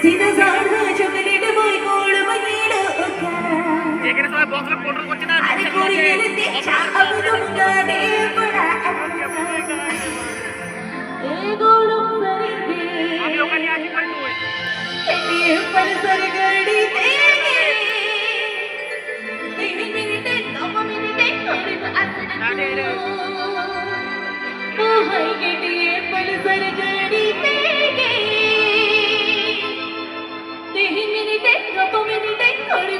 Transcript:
सीधा साधा chocolate boy code बगीड़ो का যেখানে সবাই বক্সে কন্ট্রোল করছে না अरे कोई ये देखा अब तुम गाने बड़ा ए गोलम सरिगे আমি ওখানে আছি কই তুই ये पर सरगड़ी देगे 3 मिनट 9 मिनट थोड़ी आसना ओ हाय गेटिए पर सरगड़ी देगे 3 मिनट 9 मिनट थोड़ी